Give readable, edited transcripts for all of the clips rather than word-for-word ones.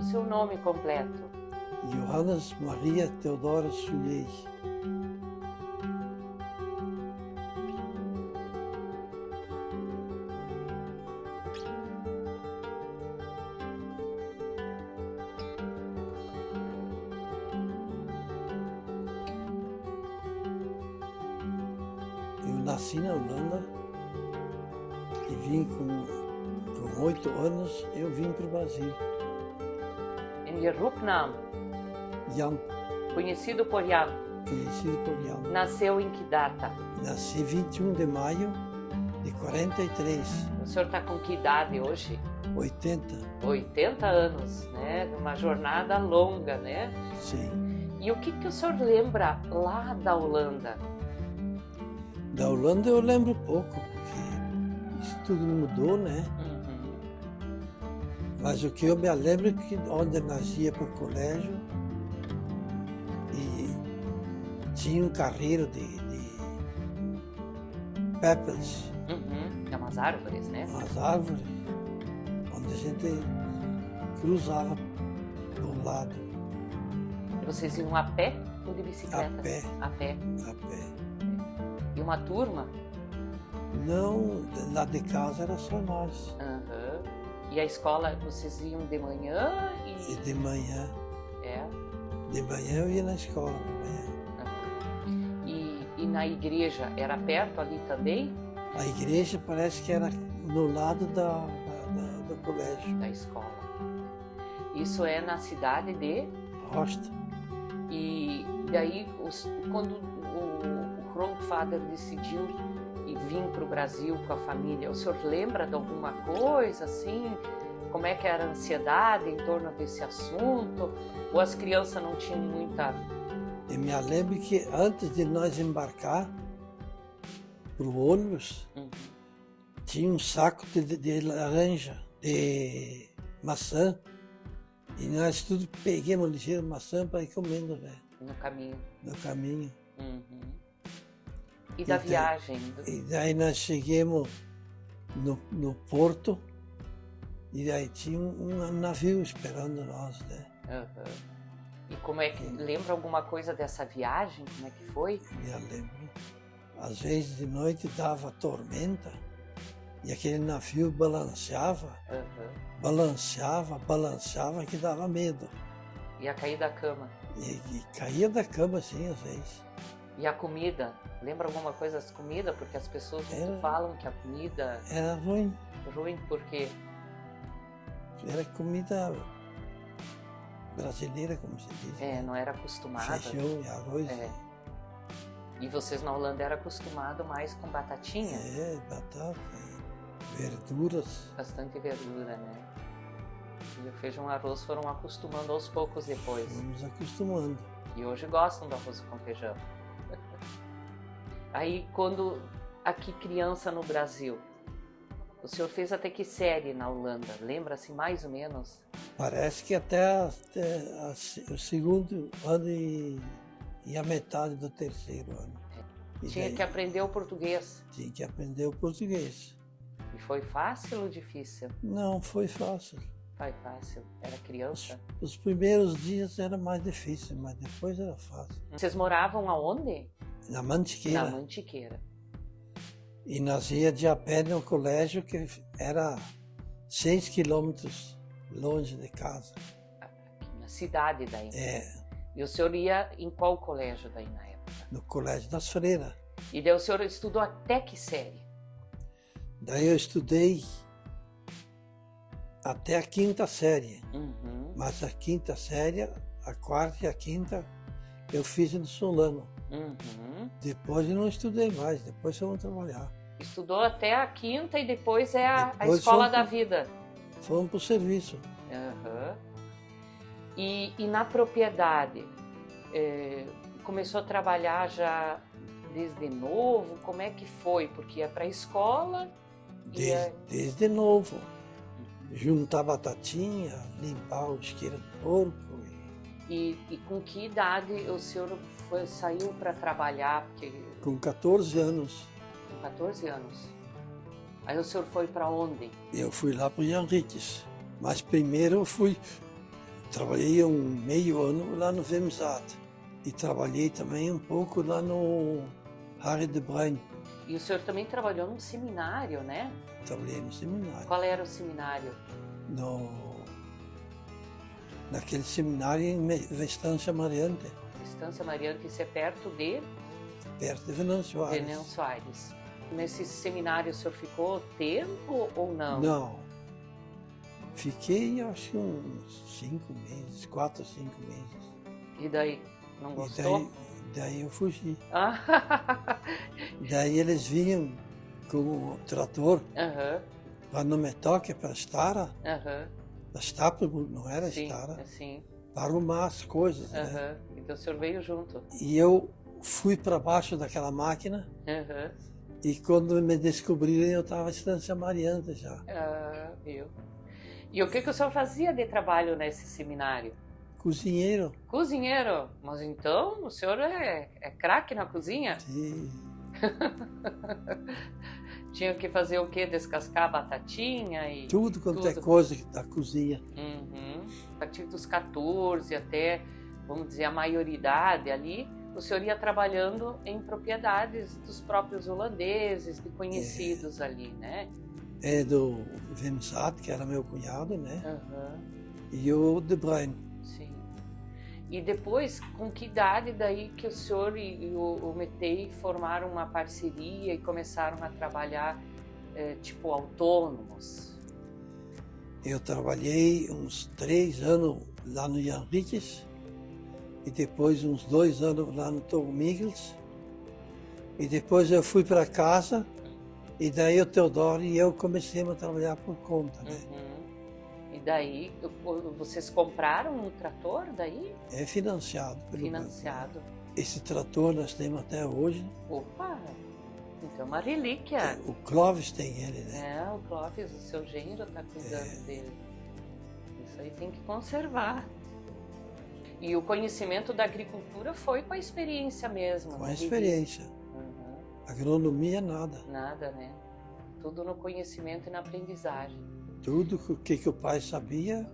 seu nome completo? Johannes Maria Theodora Sully. Eu nasci na Holanda e vim com 8 anos, eu vim para o Brasil. Em Roepnaam, Jan, conhecido por Jan. conhecido por Jan. Nasceu em que data? Nasci 21 de maio de 43, O senhor está com que idade hoje? 80, 80 anos, né? Uma jornada longa, né? sim. E o que o senhor lembra lá da Holanda? Da Holanda eu lembro pouco, porque isso tudo mudou, né? Uhum. Mas o que eu me lembro é que onde nós ia para o colégio e tinha um carreiro de peppers, Uhum. É umas árvores, né? umas árvores, onde a gente cruzava de um lado, E vocês iam a pé ou de bicicleta? a pé, A pé. a pé. E uma turma? Não, lá de casa era só nós. Uhum. E a escola, vocês iam de manhã E de manhã eu ia na escola de manhã. E na igreja, era perto ali também A igreja parece que era no lado do colégio. da escola? Isso é na cidade de... Rosta. E daí, quando o Grootvader decidiu e vir para o Brasil com a família, o senhor lembra de alguma coisa assim? Como é que era a ansiedade em torno desse assunto? Ou as crianças não tinham muita... Eu me lembro que antes de nós embarcar para o ônibus, tinha um saco de laranja, de maçã, e nós tudo pegamos ligeiro maçã para ir comendo, né, no caminho? no caminho. Uhum. E da daí- viagem? E daí nós chegamos no porto, e daí tinha um navio esperando nós, né? Uhum. E como é que... Lembra alguma coisa dessa viagem? Como é que foi? Me lembro. Às vezes de noite dava tormenta e aquele navio balanceava, Uhum. balanceava que dava medo. E a cair da cama? E caía da cama assim às vezes. E a comida? Lembra alguma coisa das comidas? Porque as pessoas muito falam que a comida Era ruim, é ruim porque... era comida brasileira, como se diz. É, não era acostumada. Feijão e arroz. É. E vocês na Holanda eram acostumados mais com batatinha? Batata, verduras. Bastante verdura, né? E o feijão e arroz foram acostumando aos poucos depois. Fomos acostumando. E hoje gostam do arroz com feijão. Aí, quando aqui criança no Brasil, o senhor fez até que série na Holanda? Lembra-se mais ou menos? Parece que até o segundo ano e a metade do terceiro ano. E Tinha daí que aprender o português. tinha que aprender o português. E foi fácil ou difícil? Não foi fácil. Foi fácil. Era criança. Os primeiros dias era mais difícil, mas depois era fácil. Vocês moravam aonde? Na Mantiqueira. Na Mantiqueira. E nós ia de a pé no colégio que era 6 quilômetros longe de casa. Aqui na cidade daí. É, E o senhor ia em qual colégio daí na época? no Colégio das Freiras. E daí o senhor estudou até que série? Daí eu estudei até a quinta série. Uhum. Mas a quinta série, a quarta e a quinta, eu fiz no Solano. Uhum. Depois eu não estudei mais, depois fomos trabalhar. Estudou até a quinta e depois é a Depois escola fomos da vida. Fomos para o serviço. Uhum. E na propriedade, começou a trabalhar já desde novo? Como é que foi? Porque ia para a escola? Desde novo. Juntar batatinha, limpar o isqueiro do porco. E com que idade o senhor saiu para trabalhar? Porque... Com 14 anos. Com 14 anos. Aí o senhor foi para onde? Eu fui lá para o Henriques. Mas primeiro eu fui trabalhei meio ano lá no Vemzat. E trabalhei também um pouco lá no Harry de Bruin. E o senhor também trabalhou num seminário, né? Trabalhei no seminário. Qual era o seminário? Naquele seminário em Estância Mariante. Estância Mariante, isso é perto de? Perto de Venâncio Aires. Venâncio Aires. Nesse seminário o senhor ficou tempo ou não? Não. Fiquei, acho que uns 5 meses, 4 ou 5 meses. E daí? Não gostou? E daí eu fugi. Ah. Daí eles vinham com o trator para não me toque, para a Stara. A Stapelburg, não era a Stara. Sim. Para arrumar as coisas, né? Então o senhor veio junto. E eu fui para baixo daquela máquina. E quando me descobriram, eu estava em Estância Mariante já. Viu? E o que o senhor fazia de trabalho nesse seminário? Cozinheiro. Cozinheiro? Mas então o senhor é craque na cozinha? Sim. Tinha que fazer o quê? Descascar a batatinha e... Tudo quanto é coisa da cozinha. A partir dos 14 até, vamos dizer, a maioridade ali, o senhor ia trabalhando em propriedades dos próprios holandeses, de conhecidos ali, né? É do Vemzat, que era meu cunhado, né? E o de Bruin. Sim. E depois, com que idade daí que o senhor e o Metei formaram uma parceria e começaram a trabalhar, tipo, autônomos? Eu trabalhei uns 3 anos lá no Jan Rietjes e depois uns 2 anos lá no Tom Migels. E depois eu fui para casa e daí o Teodoro e eu começamos a trabalhar por conta, né? E daí, vocês compraram um trator daí? É financiado. Financiado. Esse trator nós temos até hoje. Opa! Então é uma relíquia. O Clóvis tem ele, né? O Clóvis, o seu genro está cuidando dele. Isso aí tem que conservar. E o conhecimento da agricultura foi com a experiência mesmo. Com a experiência. Agronomia, nada. Nada, né? Tudo no conhecimento e na aprendizagem. Tudo que o pai sabia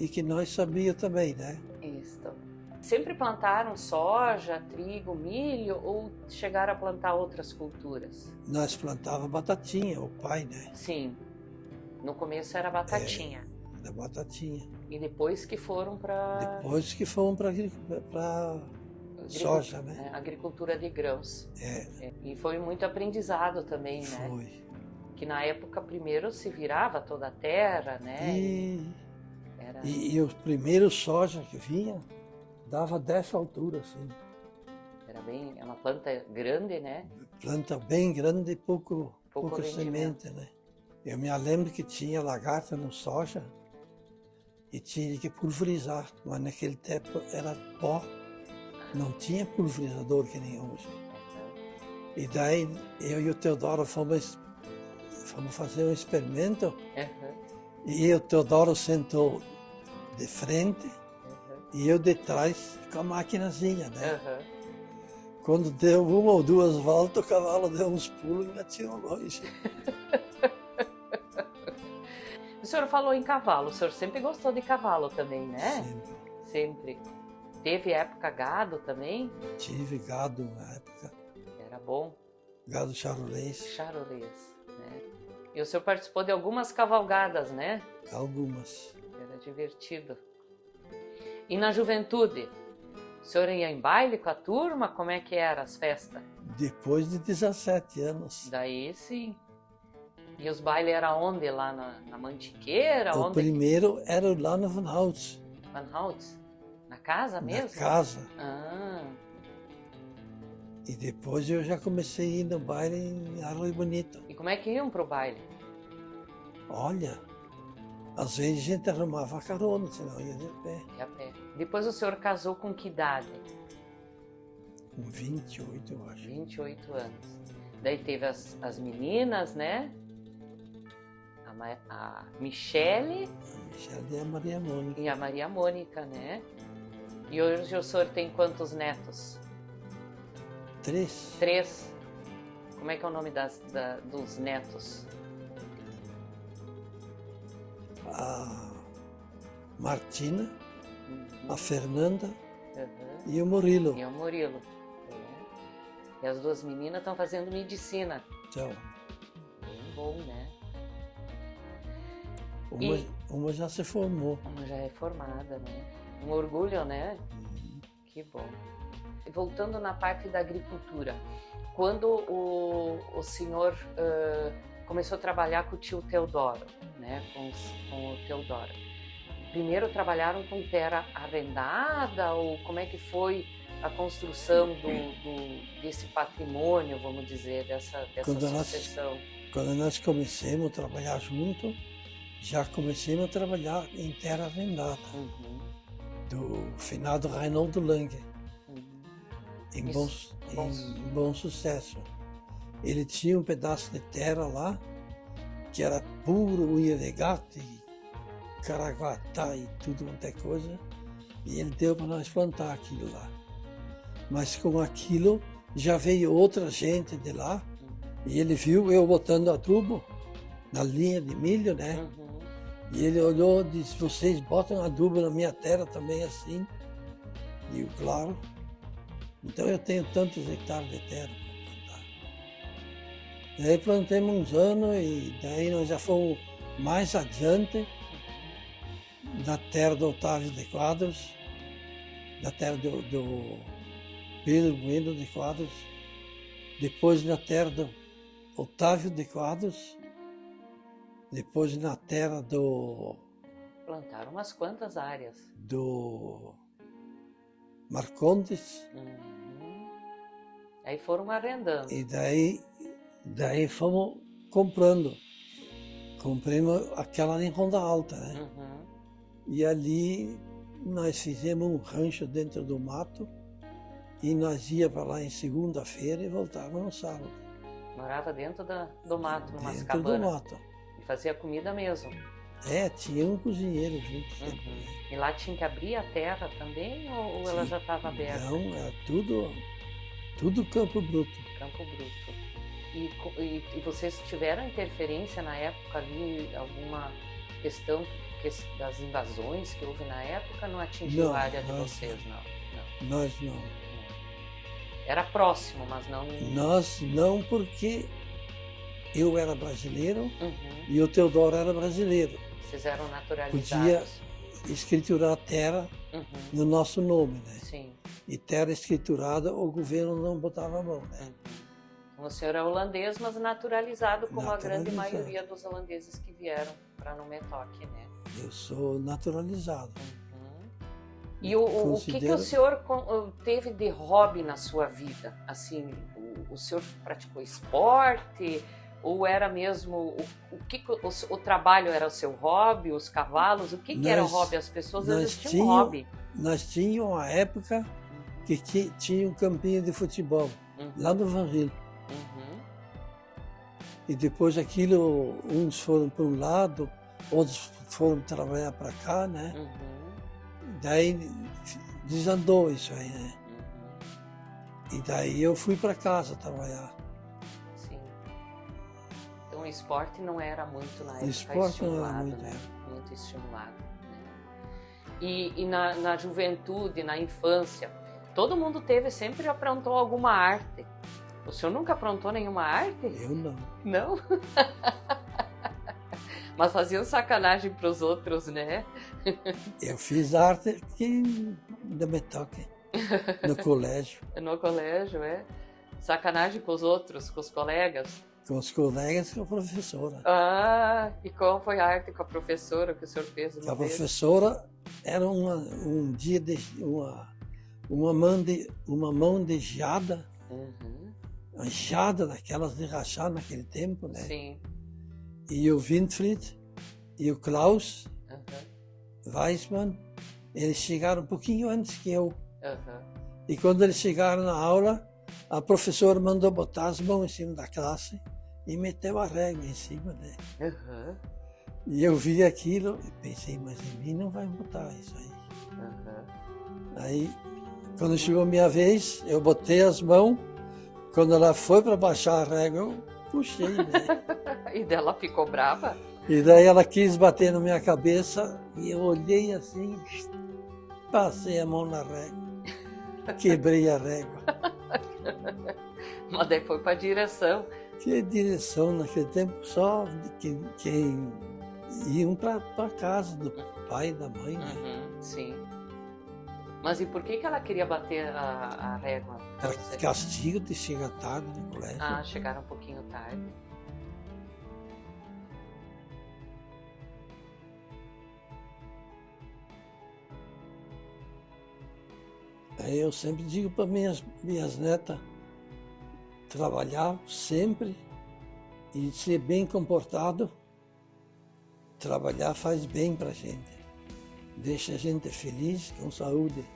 e que nós sabíamos também, né? Isso. Sempre plantaram soja, trigo, milho ou chegaram a plantar outras culturas? Nós plantávamos batatinha, o pai, né? Sim. No começo era batatinha. Da batatinha. E depois que foram para... Depois que fomos para soja, né? Agricultura de grãos. E foi muito aprendizado também, né? Foi. Que na época primeiro se virava toda a terra, né? E os primeiros soja que vinha dava dessa altura, assim. É uma planta grande, né? Planta bem grande e pouca semente, né? Eu me lembro que tinha lagarta no soja e tinha que pulverizar, mas naquele tempo era pó, não tinha pulverizador que nem hoje. E daí eu e o Teodoro fomos fazer um experimento e o Teodoro sentou de frente e eu de trás com a maquinazinha, né? Quando deu 1 ou 2 voltas, o cavalo deu uns pulos e me atirou longe. O senhor falou em cavalo, o senhor sempre gostou de cavalo também, né? Sempre. Teve época gado também? Tive gado na época. Era bom? Gado charolês. Charolês, né? E o senhor participou de algumas cavalgadas, né? Algumas. Era divertido. E na juventude? O senhor ia em baile com a turma? Como é que eram as festas? Depois de 17 anos. Daí sim. E os bailes eram onde? Lá na Mantiqueira? O primeiro era lá no Van Hout. Van Hout? Na casa mesmo? Na casa. Ah. E depois eu já comecei a ir no baile em Arroio Bonito. E como é que iam pro baile? Olha, às vezes a gente arrumava carona, senão ia de pé. Ia a pé. Depois o senhor casou com que idade? Com 28, eu acho. 28 anos. Daí teve as meninas, né? A Michele. A Michele e a Maria Mônica. E a Maria Mônica, né? E hoje o senhor tem quantos netos? 3. 3. Como é que é o nome dos netos? A Martina. a Fernanda Uhum. e o Murilo. E o Murilo. E as duas meninas estão fazendo medicina. Então, Bem bom, né? uma já se formou. Uma já é formada, né? Um orgulho, né? Que bom. E voltando na parte da agricultura, quando o senhor começou a trabalhar com o tio Teodoro, né? Com o Teodoro, primeiro trabalharam com terra arrendada ou como é que foi a construção desse patrimônio, vamos dizer, dessa sucessão? Quando nós começamos a trabalhar junto, já começamos a trabalhar em terra arrendada, do finado Reinaldo Lange, em Bom Sucesso. Ele tinha um pedaço de terra lá, que era puro unha de gato, e caraguatá e tudo quanto é coisa, e ele deu para nós plantar aquilo lá. Mas com aquilo já veio outra gente de lá, e ele viu eu botando adubo na linha de milho, né? E ele olhou e disse, vocês botam adubo na minha terra também assim? E eu, claro. Então eu tenho tantos hectares de terra para plantar. E aí plantamos uns anos e daí nós já fomos mais adiante da terra do Otávio de Quadros, da terra do Pedro Bueno de Quadros, depois na terra do Otávio de Quadros, depois na terra do... Plantaram umas quantas áreas. Do Marcondes. Aí foram arrendando. E daí fomos comprando. Compramos aquela em Ronda Alta, né? E ali nós fizemos um rancho dentro do mato e nós ia para lá em segunda-feira e voltávamos no sábado. Morava dentro do mato, numa dentro cabana. Do mato. E fazia comida mesmo. Tinha um cozinheiro junto sempre. E lá tinha que abrir a terra também ou ela já estava aberta? Não, era tudo campo bruto. Campo bruto. E vocês tiveram interferência na época ali, alguma questão das invasões que houve na época? Não atingiu a área de vocês, não? Nós não. Era próximo, mas não... Nós não, porque eu era brasileiro e o Teodoro era brasileiro. Vocês eram naturalizados. Podia escriturar a terra no nosso nome, né? Sim. E terra escriturada, o governo não botava a mão, né? O senhor é holandês, mas naturalizado como a grande maioria dos holandeses que vieram para Numetok, né? Eu sou naturalizado. E o que o senhor teve de hobby na sua vida? Assim, o senhor praticou esporte? Ou era mesmo... O trabalho era o seu hobby? Os cavalos? O que era o hobby? As pessoas às vezes tinham um hobby. Nós tínhamos uma época que tinha um campinho de futebol, lá no Vanril. E depois aquilo, uns foram para um lado, outros foram trabalhar para cá, né? Daí desandou isso aí, né? E daí eu fui para casa trabalhar. Sim. Então o esporte não era muito na época estimulado, né? Muito estimulado. Né? E na juventude, na infância, todo mundo sempre aprontou alguma arte. O senhor nunca aprontou nenhuma arte? Eu não. Não? Mas faziam sacanagem para os outros, né? Eu fiz arte que ainda me toque. No colégio. No colégio, é? Sacanagem com os outros, com os colegas? Com os colegas e com a professora. Ah, e qual foi a arte com a professora que o senhor fez? A professora era um dia de uma mão de geada. Uma geada daquelas de rachar naquele tempo, né? Sim. E o Winfried e o Klaus Weissmann, eles chegaram um pouquinho antes que eu. E quando eles chegaram na aula, a professora mandou botar as mãos em cima da classe e meteu a régua em cima, né? E eu vi aquilo e pensei, mas em mim não vai botar isso aí. Aí, quando chegou a minha vez, eu botei as mãos. Quando ela foi para baixar a régua, eu puxei, né? E dela ficou brava? E daí ela quis bater na minha cabeça e eu olhei assim, passei a mão na régua. Quebrei a régua. Mas daí foi para a direção. Que direção naquele tempo só quem iam para casa do pai e da mãe, né? Sim. Mas e por que ela queria bater a régua? Era castigo de chegar tarde no colégio. Ah, chegaram um pouquinho tarde. Aí eu sempre digo para minhas netas, trabalhar sempre e ser bem comportado. Trabalhar faz bem para a gente. Deixa a gente feliz, com saúde.